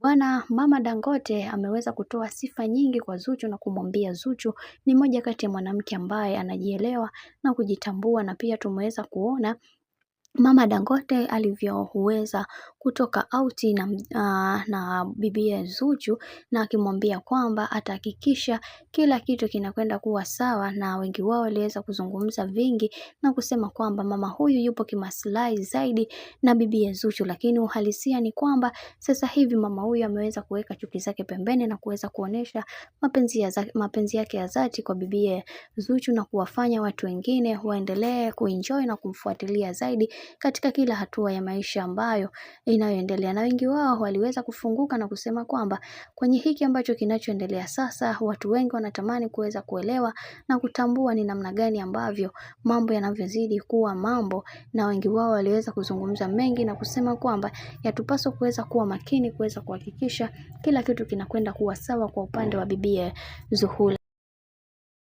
Bwana Mama Dangote ameweza kutoa sifa nyingi kwa Zuchu na kumwambia Zuchu ni moja kati ya mwanamke ambaye anajielewa na kujitambua, na pia tumeweza kuona Mama Dangote alivyoweza kutoka auti na bibie Zuchu, na akimwambia kwamba atahakikisha kila kitu kinakwenda kuwa sawa, na wengi wao waliweza kuzungumza vingi na kusema kwamba mama huyu yupo kimaslahi zaidi na bibie Zuchu, lakini uhalisia ni kwamba sasa hivi mama huyu ameweza kuweka chuki zake pembeni na kuweza kuonesha mapenzi yake ya dhati kwa bibie Zuchu, na kuwafanya watu wengine waendelee kuenjoy na kumfuatilia zaidi katika kila hatua ya maisha ambayo inayoendelea. Na wengi wao waliweza kufunguka na kusema kwamba kwenye hiki ambacho kinachoendelea sasa, watu wengi wanatamani kuweza kuelewa na kutambua ni namna gani ambavyo mambo yanavyozidi kuwa mambo, na wengi wao waliweza kuzungumza mengi na kusema kwamba yatupaswa kuweza kuwa makini kuweza kuhakikisha kila kitu kinakwenda kuwa sawa kwa upande wa bibie Zuhura.